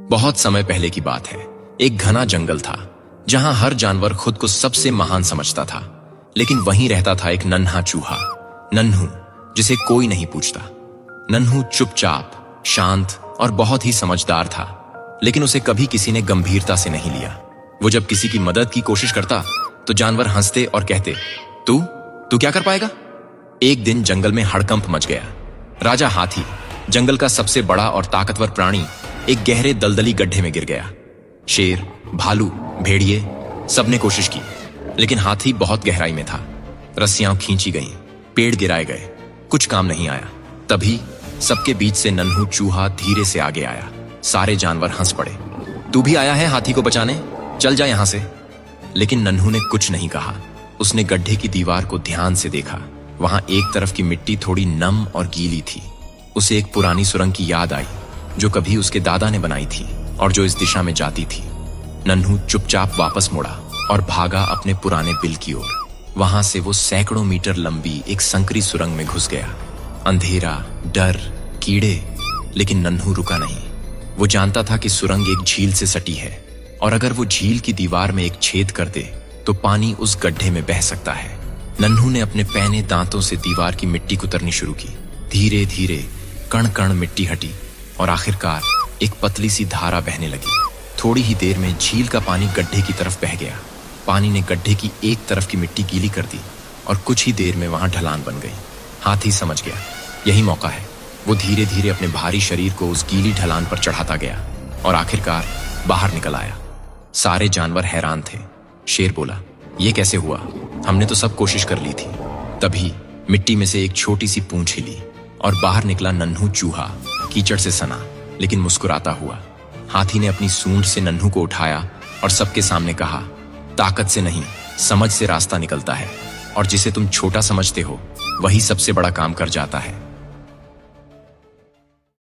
बहुत समय पहले की बात है। एक घना जंगल था जहां हर जानवर खुद को सबसे महान समझता था, लेकिन वहीं रहता था एक नन्हा चूहा, नन्हू, जिसे कोई नहीं पूछता। नन्हू चुपचाप, शांत और बहुत ही समझदार था, लेकिन उसे कभी किसी ने गंभीरता से नहीं लिया। वो जब किसी की मदद की कोशिश करता तो जानवर हंसते और कहते, तू तू क्या कर पाएगा। एक दिन जंगल में हड़कंप मच गया। राजा हाथी, जंगल का सबसे बड़ा और ताकतवर प्राणी, एक गहरे दलदली गड्ढे में गिर गया। शेर, भालू, भेड़िए सबने कोशिश की, लेकिन हाथी बहुत गहराई में था। रस्सियां खींची गईं, पेड़ गिराए गए, कुछ काम नहीं आया। तभी सबके बीच से नन्हू चूहा धीरे से आगे आया। सारे जानवर हंस पड़े। तू भी आया है हाथी को बचाने, चल जा यहां से। लेकिन नन्हू ने कुछ नहीं कहा। उसने गड्ढे की दीवार को ध्यान से देखा। वहां एक तरफ की मिट्टी थोड़ी नम और गीली थी। उसे एक पुरानी सुरंग की याद आई जो कभी उसके दादा ने बनाई थी और जो इस दिशा में जाती थी। नन्हू चुपचाप वापस मुड़ा और भागा अपने पुराने बिल की ओर। वहां से वो सैकड़ों मीटर लंबी एक संकरी सुरंग में घुस गया। अंधेरा, डर, कीड़े, लेकिन नन्हू रुका नहीं। वो जानता था कि सुरंग एक झील से सटी है और अगर वो झील की दीवार में एक छेद कर दे तो पानी उस गड्ढे में बह सकता है। नन्हू ने अपने पैने दांतों से दीवार की मिट्टी कुतरनी शुरू की। धीरे धीरे कण कण मिट्टी हटी और आखिरकार एक पतली सी धारा बहने लगी। थोड़ी ही देर में झील का पानी गड्ढे की तरफ बह गया। पानी ने गड्ढे की एक तरफ की मिट्टी गीली कर दी और कुछ ही देर में वहां ढलान बन गई। हाथी समझ गया, यही मौका है। वो धीरे धीरे अपने भारी शरीर को उस गीली ढलान पर चढ़ाता गया और आखिरकार बाहर निकल आया। सारे जानवर हैरान थे। शेर बोला, ये कैसे हुआ? हमने तो सब कोशिश कर ली थी। तभी मिट्टी में से एक छोटी सी पूंछ हिली और बाहर निकला नन्हू चूहा, कीचड़ से सना लेकिन मुस्कुराता हुआ। हाथी ने अपनी सूंड से नन्हू को उठाया और सबके सामने कहा, ताकत से नहीं, समझ से रास्ता निकलता है और जिसे तुम छोटा समझते हो वही सबसे बड़ा काम कर जाता है।